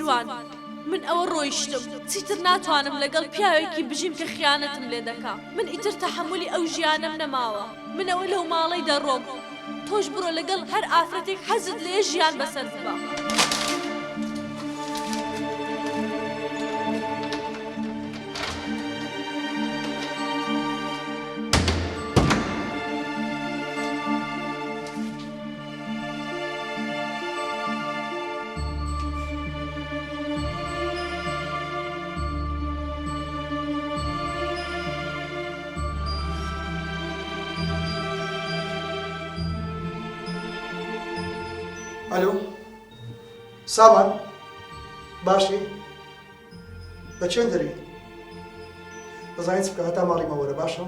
سیروان من ئەوە ڕۆیشتم چیتر ناتوانم لەگەڵ پیاوێکی بژیم کە خیانەتم لێ دەکا من ئیتر تەحملی ئەو ژیانم نەماوە من ئەوە لەو ماڵەی دەڕۆم تۆش بڕۆ لەگەڵ هەر ئافرەتێک حەزت لێ ژیان بەسەر ببە. الو سامان باشی بە چێن دەری دەزانیت چ بکە هەتا ماڵی مەوەرە باشە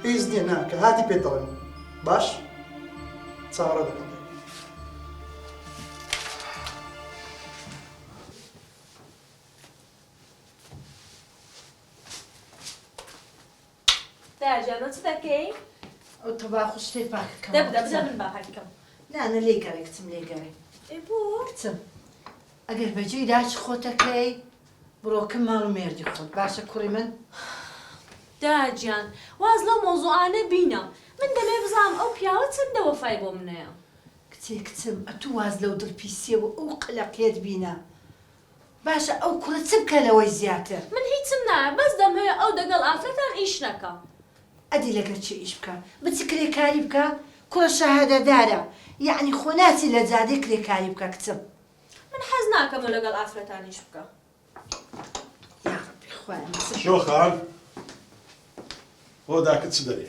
هیچ نییە نا کە هاتی پێت دەڵێن باش چاوەڕە دەکەم داجانە چ دەکەی؟ ئەو تەباخ و شتێک پاکەکەم دەبدە بزە من باقەکەم نانە لێ گەڕێ کچم لێ گەڕێ بۆ؟ کچم ئەگەر بەجێی داچ خۆتەکەی بڕۆکم ماڵ و مێردی خۆت باشە کوڕی من داجیان واز لەو مۆزوعانە بینە من دەمێ بزانم ئەو پیاوە چەندە وەفای بۆ منەیە کچێ کچم ئەتوو واز لەو دڵپیسیەوە ئەو قەلەقێت بینە باشە ئەو کوڕە چ بکە لەوەی زیاتر من هیچم نایە بەس دەمەوێت ئەو دەگەڵ ئافرەتان ئیش نەکە ئەدی لەگەر چی ئیش بکە بچ کرێکاری بکە کوڕە شەهادەدارە یعنی خۆناچی لە جادێ کرێکاری بکە کچم من حەز ناکەمە لەگەڵ ئافرەتان ئیش بکە یا ڕەبی خۆیان شۆخان ئەو داکە چ دەرێ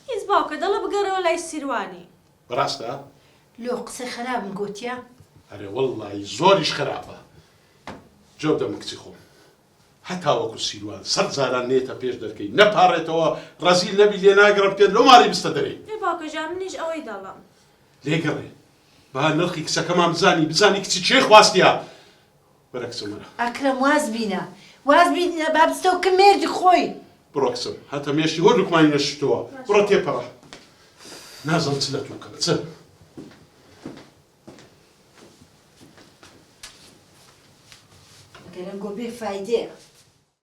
هیچ باوکە دەڵە بگەڕەوە لای سیروانی بەڕاستە لۆ قسە خراپم گوتیە ئەرێ وەڵڵی زۆریش خراپە جۆ دەم کچی خۆم هەتا وەکو سیروان سەد جاران نێتە پێش دەرکەی نەپارێتەوە ڕەزیل نەبی لێ ناگەڕم پێت لەو ماڵی بستە دەرێ ێ باوکەژان منیش ئەوەی دەڵم لێگەڕێ با نرخی کچەکەمان بزانی کچی چێ خواستیە وەرە کچمەرە ئەکرەم واز بینە با بستەوە کە مێردی خۆی بڕۆ کچم هەتا مێشتی هۆ لوکمانی نەشتووە بڕۆ تێپەڕە نازەم چ لە تۆ کەمە چ ئەگەرم گۆ بێ فایدەیە